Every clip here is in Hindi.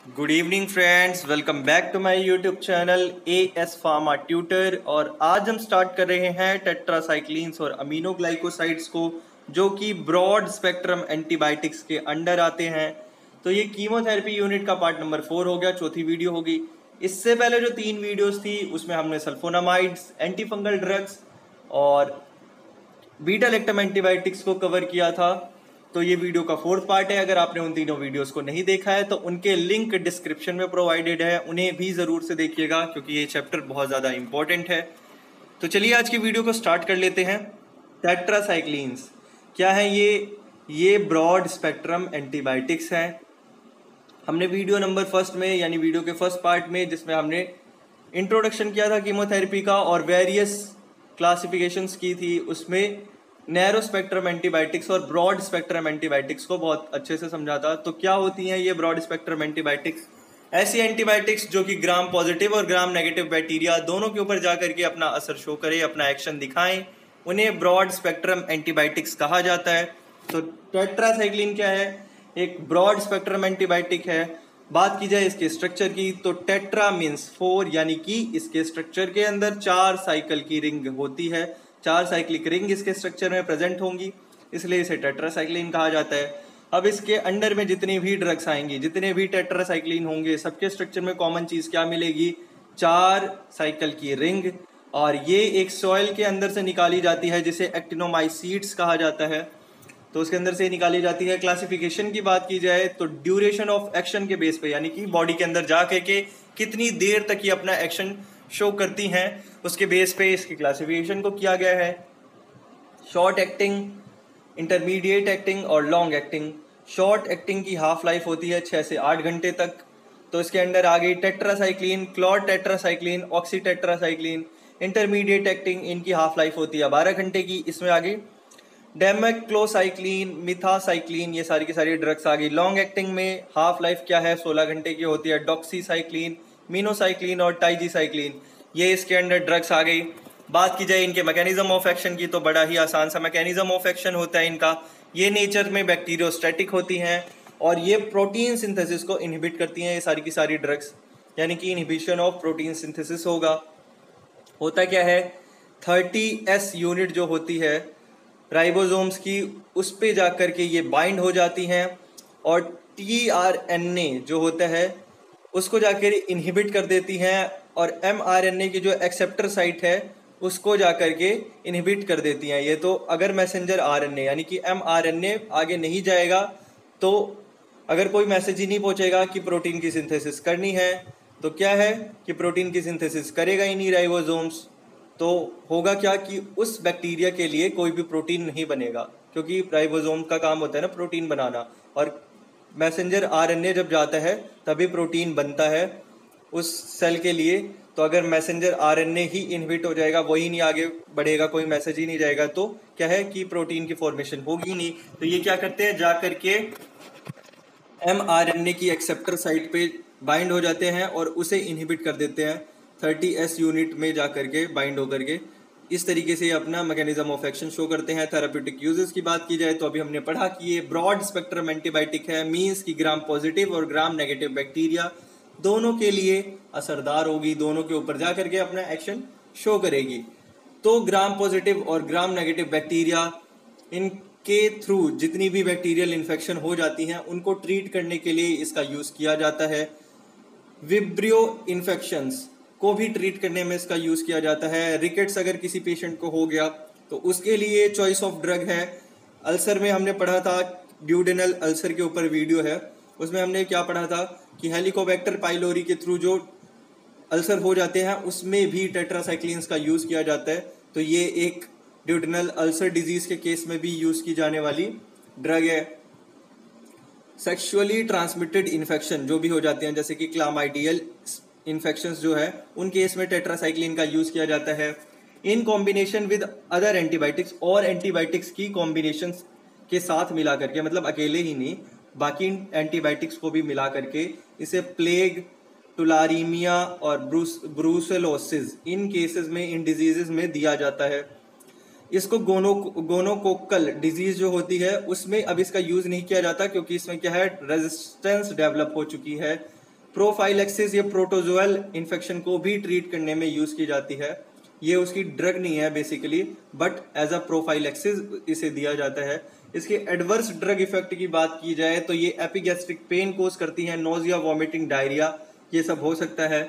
Good evening friends, welcome back to my YouTube channel A S pharma tutor. और आज हम स्टार्ट कर रहे हैं टेट्रासाइक्लिन्स और अमीनोग्लाइकोसाइड्स को, जो कि ब्रॉड स्पेक्ट्रम एंटीबायोटिक्स के अंडर आते हैं। तो ये कीमोथेरेपी यूनिट का पार्ट नंबर 4 हो गया, चौथी वीडियो होगी। इससे पहले जो 3 वीडियोस थी उसमें हमने सल्फोनामाइड्स, एंटीफंगल ड्रग्स और बीटा लैक्टम एंटीबायोटिक्स को कवर किया था। तो ये वीडियो का 4th पार्ट है। अगर आपने उन तीनों वीडियोस को नहीं देखा है तो उनके लिंक डिस्क्रिप्शन में प्रोवाइडेड है, उन्हें भी ज़रूर से देखिएगा क्योंकि ये चैप्टर बहुत ज़्यादा इंपॉर्टेंट है। तो चलिए आज की वीडियो को स्टार्ट कर लेते हैं। टेट्रासाइक्लिन्स क्या है? ये ब्रॉड स्पेक्ट्रम एंटीबायोटिक्स हैं। हमने वीडियो नंबर फर्स्ट में यानी वीडियो के फर्स्ट पार्ट में, जिसमें हमने इंट्रोडक्शन किया था कीमोथेरेपी का और वेरियस क्लासिफिकेशंस की थी, उसमें नैरो स्पेक्ट्रम एंटीबायोटिक्स और ब्रॉड स्पेक्ट्रम एंटीबायोटिक्स को बहुत अच्छे से समझा था। तो क्या होती हैं ये ब्रॉड स्पेक्ट्रम एंटीबायोटिक्स? ऐसी एंटीबायोटिक्स जो कि ग्राम पॉजिटिव और ग्राम नेगेटिव बैक्टीरिया दोनों के ऊपर जाकर के अपना असर शो करे, अपना एक्शन दिखाएं, उन्हें ब्रॉड स्पेक्ट्रम एंटीबायोटिक्स कहा जाता है। तो टेट्रासाइक्लिन क्या है? एक ब्रॉड स्पेक्ट्रम एंटीबायोटिक है। बात की जाए इसके स्ट्रक्चर की तो टेट्रा मीन्स 4, यानी कि इसके स्ट्रक्चर के अंदर 4 साइकिल की रिंग होती है। 4 साइक्लिक रिंग इसके स्ट्रक्चर में प्रेजेंट होंगी, इसलिए इसे टेट्रासाइक्लिन कहा जाता है। अब इसके अंडर में जितनी भी ड्रग्स आएंगी, जितने भी टेट्रासाइक्लिन होंगे, सबके स्ट्रक्चर में कॉमन चीज क्या मिलेगी? 4 साइकिल की रिंग। और ये एक सॉइल के अंदर से निकाली जाती है जिसे एक्टिनोमाइसीट्स कहा जाता है। तो उसके अंदर से निकाली जाती है। क्लासिफिकेशन की बात की जाए तो ड्यूरेशन ऑफ एक्शन के बेस पे, यानी कि बॉडी के अंदर जाके के कितनी देर तक ये अपना एक्शन शो करती हैं, उसके बेस पे इसकी क्लासिफिकेशन को किया गया है। शॉर्ट एक्टिंग, इंटरमीडिएट एक्टिंग और लॉन्ग एक्टिंग। शॉर्ट एक्टिंग की हाफ लाइफ होती है 6 से 8 घंटे तक। तो इसके अंडर आ गई tetracycline, chlortetracycline, oxytetracycline. Intermediate acting, इनकी हाफ लाइफ होती है 12 घंटे की, इसमें आ गई डेमेक्लोसाइक्लिन, मिथासाइक्लिन, ये सारी की सारी ड्रग्स आ गई। लॉन्ग एक्टिंग में हाफ लाइफ क्या है? 16 घंटे की होती है। डॉक्सीसाइक्लिन, मिनोसाइक्लिन और टाइजीसाइक्लिन, ये इसके अंडर ड्रग्स आ गई। बात की जाए इनके मैकेनिज्म ऑफ एक्शन की तो बड़ा ही आसान सा मैकेनिज्म ऑफ एक्शन होता है इनका। ये नेचर में बैक्टीरियोस्टैटिक होती हैं और ये प्रोटीन सिंथेसिस को इनहिबिट करती हैं, ये सारी की सारी ड्रग्स, यानी कि इनहिबिशन ऑफ प्रोटीन सिंथेसिस होगा। होता क्या है? 30S यूनिट जो होती है राइबोसोम्स की, उस पे जाकर के ये बाइंड हो जाती हैं और tRNA जो होता है उसको जाकर इनहिबिट कर देती हैं और mRNA की जो एक्सेप्टर साइट है उसको जाकर के इनहिबिट कर देती हैं। ये तो अगर मैसेंजर RNA यानी कि mRNA आगे नहीं जाएगा तो अगर कोई मैसेज ही नहीं पहुंचेगा कि प्रोटीन की सिंथेसिस करनी है, तो क्या है कि प्रोटीन की सिंथेसिस करेगा ही नहीं राइबोसोम्स। तो होगा क्या कि उस बैक्टीरिया के लिए कोई भी प्रोटीन नहीं बनेगा, क्योंकि राइबोसोम का काम होता है ना प्रोटीन बनाना, और मैसेंजर आरएनए जब जाता है तभी प्रोटीन बनता है उस सेल के लिए। तो अगर मैसेंजर आरएनए ही इनहिबिट हो जाएगा, वही नहीं आगे बढ़ेगा, कोई मैसेज ही नहीं जाएगा, तो क्या है कि प्रोटीन की फॉर्मेशन होगी नहीं। तो ये क्या करते हैं, जा करके mRNA की एक्सेप्टर साइट पे बाइंड हो जाते हैं और उसे इनहिबिट कर देते हैं 30S यूनिट में जाकर के बाइंड होकर के। इस तरीके से अपना मैकेनिज्म ऑफ एक्शन शो करते हैं। थेराप्यूटिक यूजेस की बात की जाए तो अभी हमने पढ़ा कि ये ब्रॉड स्पेक्ट्रम एंटीबायोटिक है, मींस कि ग्राम पॉजिटिव और ग्राम नेगेटिव बैक्टीरिया दोनों के लिए असरदार होगी, दोनों के ऊपर जाकर के अपना एक्शन शो करेगी। तो ग्राम पॉजिटिव और ग्राम नेगेटिव बैक्टीरिया, इनके थ्रू जितनी भी बैक्टीरियल इन्फेक्शन हो जाती हैं उनको ट्रीट करने के लिए इसका यूज़ किया जाता है। विब्रियो इन्फेक्शंस को भी ट्रीट करने में इसका यूज़ किया जाता है। रिकेट्स अगर किसी पेशेंट को हो गया तो उसके लिए चॉइस ऑफ ड्रग है। अल्सर में हमने पढ़ा था, ड्यूडेनल अल्सर के ऊपर वीडियो है, उसमें हमने क्या पढ़ा था कि हेलिकोबैक्टर पाइलोरी के थ्रू जो अल्सर हो जाते हैं उसमें भी टेट्रासाइक्लिन्स का यूज़ किया जाता है। तो ये एक ड्यूडेनल अल्सर डिजीज़ के केस में भी यूज़ की जाने वाली ड्रग है। सेक्सुअली ट्रांसमिटेड इन्फेक्शन जो भी हो जाते हैं, जैसे कि क्लामाइडियल इन्फेक्शंस जो है, उन केस में टेट्रासाइक्लिन का यूज़ किया जाता है in combination with other antibiotics, और एंटीबायोटिक्स की कॉम्बिनेशन के साथ मिला करके, मतलब अकेले ही नहीं, बाकी एंटीबायोटिक्स को भी मिला करके इसे प्लेग, टुलारीमिया और ब्रूसेलोसिस, इन केसेस में, इन डिजीजेस में दिया जाता है। इसको गोनोकोकल डिजीज जो होती है उसमें अब इसका यूज नहीं किया जाता, क्योंकि इसमें क्या है, रेजिस्टेंस डेवलप हो चुकी है प्रोफाइलैक्सिस ये प्रोटोजोअल इन्फेक्शन को भी ट्रीट करने में यूज की जाती है। ये उसकी ड्रग नहीं है basically, but as a prophylaxis इसे दिया जाता है। इसके एडवर्स ड्रग इफेक्ट की बात की जाए तो ये एपिगैस्ट्रिक पेन कोज करती है, नोजिया, वॉमिटिंग, डायरिया, ये सब हो सकता है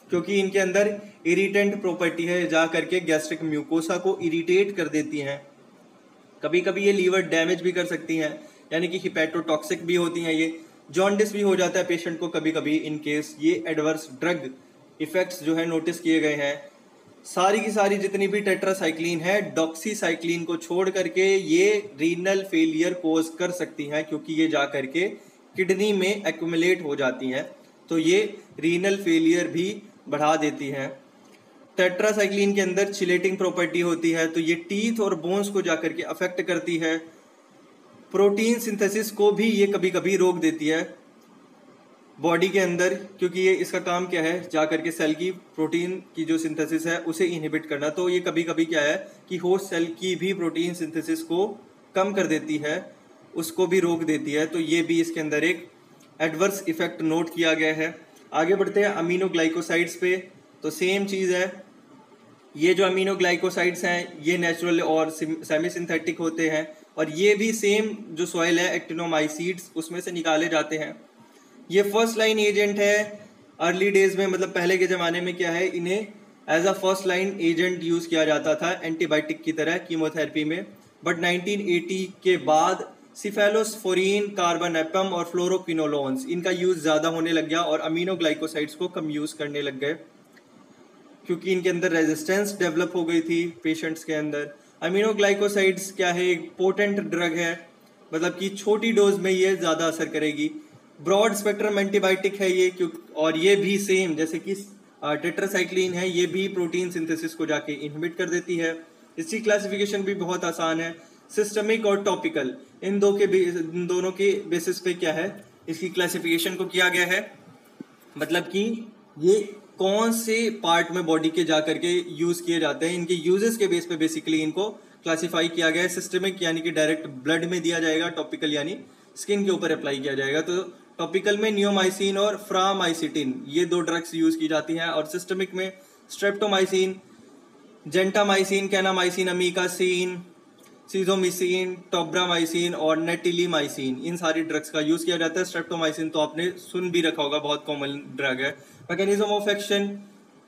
क्योंकि इनके अंदर इरिटेंट प्रॉपर्टी है, जा करके गैस्ट्रिक म्यूकोसा को इरिटेट कर देती हैं। कभी कभी ये लीवर डैमेज भी कर सकती हैं, यानी कि हिपैटोटॉक्सिक भी होती हैं। ये जॉन्डिस भी हो जाता है पेशेंट को कभी कभी इन केस ये एडवर्स ड्रग इफेक्ट्स जो है नोटिस किए गए हैं। सारी की सारी जितनी भी टेट्रासाइक्लिन है, डॉक्सीसाइक्लिन को छोड़ करके ये रीनल फेलियर कोज कर सकती हैं क्योंकि ये जा करके किडनी में एक्यूमुलेट हो जाती हैं, तो ये रीनल फेलियर भी बढ़ा देती हैं। टेट्रासाइक्लिन के अंदर चिलेटिंग प्रॉपर्टी होती है, तो ये टीथ और बोन्स को जाकर के अफेक्ट करती है। प्रोटीन सिंथेसिस को भी ये कभी कभी रोक देती है बॉडी के अंदर, क्योंकि ये इसका काम क्या है, जा करके सेल की प्रोटीन की जो सिंथेसिस है उसे इनहिबिट करना। तो ये कभी कभी क्या है कि होस्ट सेल की भी प्रोटीन सिंथेसिस को कम कर देती है, उसको भी रोक देती है। तो ये भी इसके अंदर एक एडवर्स इफेक्ट नोट किया गया है। आगे बढ़ते हैं अमीनोग्लाइकोसाइड्स पे, तो सेम चीज़ है। ये जो अमीनोग्लाइकोसाइड्स हैं ये नेचुरल और सेमी सिंथेटिक होते हैं, और ये भी सेम जो सॉइल है एक्टिनोमाइसीड्स उसमें से निकाले जाते हैं। ये फर्स्ट लाइन एजेंट है अर्ली डेज में, मतलब पहले के ज़माने में क्या है, इन्हें as a first line agent use किया जाता था एंटीबायोटिक की तरह कीमोथेरेपी में। बट 1980 के बाद सिफेलोस्फोरिन, कार्बानेपम और फ्लोरोक्विनोलोन्स इनका यूज़ ज़्यादा होने लग गया और अमीनोग्लाइकोसाइड्स को कम यूज़ करने लग गए क्योंकि इनके अंदर रेजिस्टेंस डेवलप हो गई थी पेशेंट्स के अंदर। अमीनोग्लाइकोसाइड्स क्या है, एक पोटेंट ड्रग है, मतलब कि छोटी डोज में ये ज़्यादा असर करेगी। ब्रॉड स्पेक्ट्रम एंटीबायोटिक है ये, और ये भी सेम जैसे कि टेट्रासाइक्लिन है, ये भी प्रोटीन सिंथेसिस को जाके इनहिबिट कर देती है। इसकी क्लासिफिकेशन भी बहुत आसान है, सिस्टमिक और टॉपिकल, इन दोनों के बेसिस पे क्या है इसकी क्लासिफिकेशन को किया गया है। मतलब कि ये कौन से पार्ट में बॉडी के जा करके यूज़ किए जाते हैं, इनके यूजेस के बेस पे बेसिकली इनको क्लासिफाई किया गया है। सिस्टमिक यानी कि डायरेक्ट ब्लड में दिया जाएगा, टॉपिकल यानी स्किन के ऊपर अप्लाई किया जाएगा। तो टॉपिकल में नियोमाइसिन और फ्रामाइसिटिन ये दो ड्रग्स यूज की जाती हैं, और सिस्टमिक में streptomycin, gentamicin, kanamycin, amikacin, sisomicin, tobramycin और नेटिलीमाइसिन, इन सारी ड्रग्स का यूज किया जाता है। स्ट्रेप्टोमाइसिन तो आपने सुन भी रखा होगा, बहुत कॉमन ड्रग है। मैकेनिज्म ऑफ एक्शन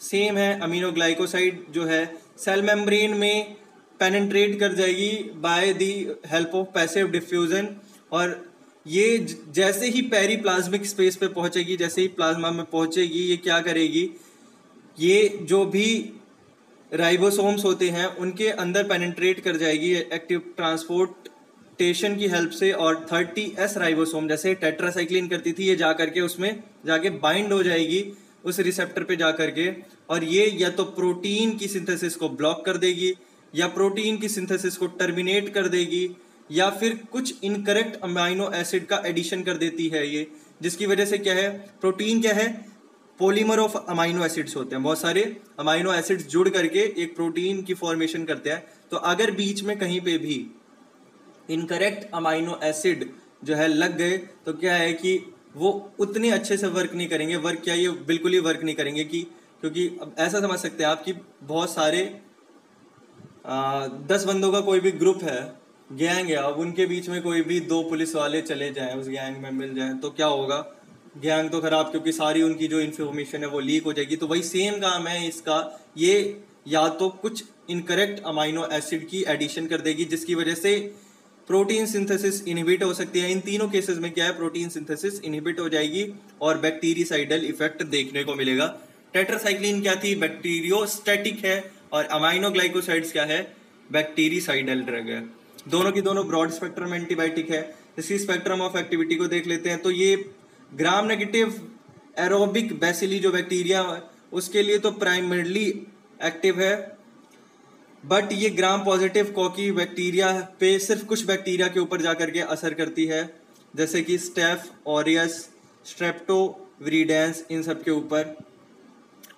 सेम है, अमीनोग्लाइकोसाइड जो है सेल मेम्ब्रेन में पेनिट्रेट कर जाएगी by the help of passive diffusion, और ये जैसे ही पेरीप्लाज्मिक स्पेस पे पहुंचेगी, जैसे ही प्लाज्मा में पहुंचेगी, ये क्या करेगी, ये जो भी राइबोसोम्स होते हैं उनके अंदर पेनिट्रेट कर जाएगी एक्टिव ट्रांसपोर्टेशन की हेल्प से, और 30S राइबोसोम जैसे टेट्रासाइक्लिन करती थी, ये जा करके उसमें जाके बाइंड हो जाएगी उस रिसेप्टर पे जा करके, और ये या तो प्रोटीन की सिंथेसिस को ब्लॉक कर देगी, या प्रोटीन की सिंथेसिस को टर्मिनेट कर देगी, या फिर कुछ इनकरेक्ट अमाइनो एसिड का एडिशन कर देती है ये, जिसकी वजह से क्या है, प्रोटीन क्या है, पॉलीमर ऑफ अमाइनो एसिड्स होते हैं, बहुत सारे अमाइनो एसिड्स जुड़ करके एक प्रोटीन की फॉर्मेशन करते हैं। तो अगर बीच में कहीं पे भी इनकरेक्ट अमाइनो एसिड जो है लग गए तो क्या है कि वो उतने अच्छे से वर्क नहीं करेंगे। वर्क क्या, ये बिल्कुल ही वर्क नहीं करेंगे क्योंकि अब ऐसा समझ सकते हैं आप कि बहुत सारे 10 बंदों का कोई भी ग्रुप है, गैंग है, अब उनके बीच में कोई भी 2 पुलिस वाले चले जाएं, उस गैंग में मिल जाएं, तो क्या होगा, गैंग तो खराब, क्योंकि सारी उनकी जो इन्फॉर्मेशन है वो लीक हो जाएगी। तो वही सेम काम है इसका, ये या तो कुछ इनकरेक्ट अमाइनो एसिड की एडिशन कर देगी जिसकी वजह से प्रोटीन सिंथेसिस इनहिबिट हो सकती है। इन तीनों केसेस में क्या है, प्रोटीन सिंथेसिस इनहिबिट हो जाएगी और बैक्टीरिसाइडल इफेक्ट देखने को मिलेगा। टेट्रासाइक्लिन क्या थी, बैक्टीरियोस्टैटिक है, और अमाइनोग्लाइकोसाइड्स क्या है, बैक्टीरिसाइडल ड्रग है। दोनों की दोनों ब्रॉड स्पेक्ट्रम एंटीबायोटिक है। इसी स्पेक्ट्रम ऑफ एक्टिविटी को देख लेते हैं, तो ये ग्राम नेगेटिव एरोबिक बैसिली जो बैक्टीरिया है उसके लिए तो प्राइमरली एक्टिव है, बट ये ग्राम पॉजिटिव कॉकी बैक्टीरिया पे सिर्फ कुछ बैक्टीरिया के ऊपर जाकर के असर करती है, जैसे कि स्टेफ ऑरियस, स्ट्रेप्टोविरिडेंस, इन सब के ऊपर।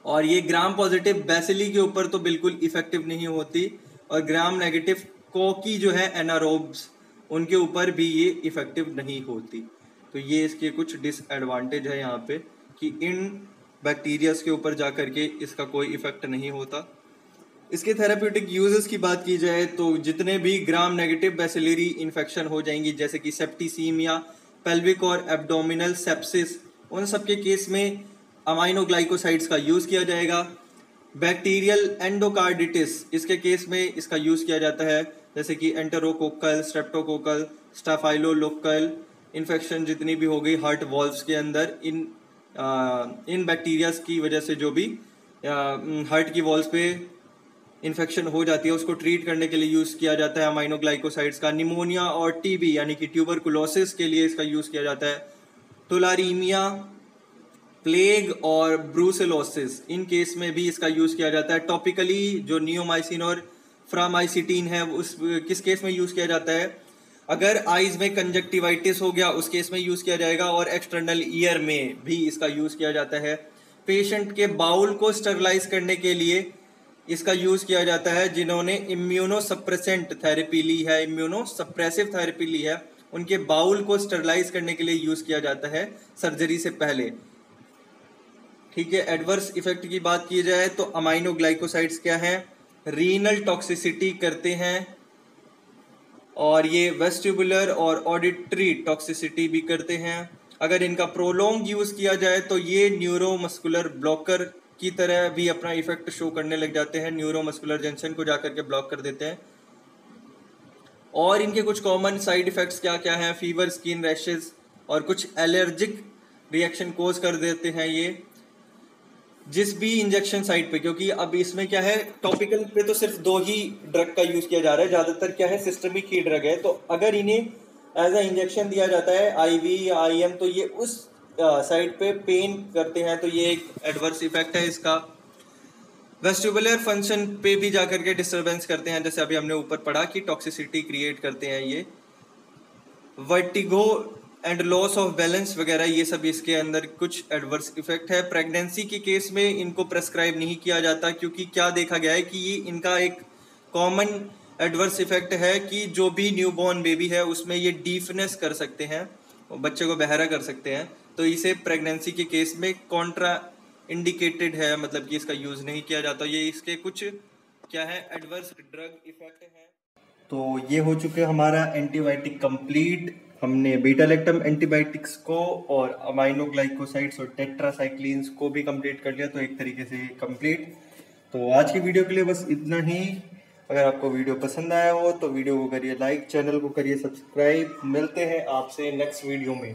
और ये ग्राम पॉजिटिव बैसिली के ऊपर तो बिल्कुल इफेक्टिव नहीं होती, और ग्राम नेगेटिव कॉकी जो है एनारोब्स, उनके ऊपर भी ये इफेक्टिव नहीं होती। तो ये इसके कुछ डिसएडवांटेज है यहाँ पे, कि कि इन बैक्टीरियाज के ऊपर जा करके इसका कोई इफेक्ट नहीं होता। इसके थेराप्यूटिक यूजेस की बात की जाए तो जितने भी ग्राम नेगेटिव बैसिलरी इन्फेक्शन हो जाएंगी, जैसे कि सेप्टिसीमिया, पेल्विक और एब्डोमिनल सेप्सिस, उन सब के केस में अमाइनोग्लाइकोसाइड्स का यूज़ किया जाएगा। बैक्टीरियल एंडोकार्डिटिस, इसके केस में इसका यूज़ किया जाता है, जैसे कि एंटेरोकोकल, स्ट्रेप्टोकोकल, स्टाफाइलोकोकल इन्फेक्शन जितनी भी हो गई हार्ट वॉल्व्स के अंदर, इन बैक्टीरियाज की वजह से जो भी हार्ट की वॉल्स पे इन्फेक्शन हो जाती है उसको ट्रीट करने के लिए यूज़ किया जाता है अमाइनोग्लाइकोसाइड्स का। निमोनिया और टीबी यानी कि ट्यूबरकुलोसिस के लिए इसका यूज़ किया जाता है। तुलारीमिया, प्लेग और ब्रूसेलोसिस, इन केस में भी इसका यूज़ किया जाता है। टॉपिकली जो नियोमाइसिन और फ्रामाइसिटीन है उस किस केस में यूज़ किया जाता है, अगर आइज में कंजक्टिवाइटिस हो गया उस केस में यूज़ किया जाएगा, और एक्सटर्नल ईयर में भी इसका यूज़ किया जाता है। पेशेंट के बाउल को स्टरलाइज करने के लिए इसका यूज़ किया जाता है। जिन्होंने इम्यूनोसप्रेसेंट थेरेपी ली है, इम्यूनोसप्रेसिव थेरेपी ली है, उनके बाउल को स्टरलाइज करने के लिए यूज़ किया जाता है सर्जरी से पहले। ठीक है, एडवर्स इफेक्ट की बात की जाए तो अमाइनोग्लाइकोसाइड्स क्या हैं, रीनल टॉक्सिसिटी करते हैं, और ये वेस्टिबुलर और ऑडिटरी टॉक्सिसिटी भी करते हैं। अगर इनका प्रोलॉन्ग यूज़ किया जाए तो ये न्यूरोमस्कुलर ब्लॉकर की तरह भी अपना इफेक्ट शो करने लग जाते हैं, न्यूरोमस्कुलर जंक्शन को जाकर के ब्लॉक कर देते हैं। और इनके कुछ कॉमन साइड इफ़ेक्ट्स क्या क्या हैं, फीवर, स्किन रैशेस और कुछ एलर्जिक रिएक्शन कोज कर देते हैं ये जिस भी इंजेक्शन साइट पे। क्योंकि अब इसमें क्या है, टॉपिकल पे तो सिर्फ 2 ही ड्रग का यूज़ किया जा रहा है, ज़्यादातर क्या है सिस्टमिक ही ड्रग है। तो अगर इन्हें एज अ इंजेक्शन दिया जाता है आईवी या आईएम तो ये उस साइड पे पेन करते हैं, तो ये एक एडवर्स इफेक्ट है इसका। वेस्टिबुलर फंक्शन पे भी जाकर के डिस्टर्बेंस करते हैं, जैसे अभी हमने ऊपर पढ़ा कि टॉक्सिसिटी क्रिएट करते हैं ये। Vertigo and loss of balance वगैरह ये सब इसके अंदर कुछ एडवर्स इफेक्ट है। प्रेगनेंसी के केस में इनको प्रेस्क्राइब नहीं किया जाता, क्योंकि क्या देखा गया है कि ये इनका एक कॉमन एडवर्स इफेक्ट है कि जो भी न्यूबॉर्न बेबी है उसमें ये डीफनेस कर सकते हैं, बच्चे को बहरा कर सकते हैं, तो इसे प्रेगनेंसी के केस में कॉन्ट्रा इंडिकेटेड है, मतलब कि इसका यूज़ नहीं किया जाता। ये इसके कुछ क्या है एडवर्स ड्रग इफेक्ट हैं। तो ये हो चुके हमारा एंटीबायोटिक कंप्लीट। हमने बीटा लैक्टम एंटीबायोटिक्स को और अमाइनोग्लाइकोसाइड्स और टेट्रासाइक्लिन्स को भी कंप्लीट कर लिया, तो एक तरीके से कंप्लीट। तो आज की वीडियो के लिए बस इतना ही। अगर आपको वीडियो पसंद आया हो तो वीडियो को करिए लाइक, चैनल को करिए सब्सक्राइब। मिलते हैं आपसे नेक्स्ट वीडियो में।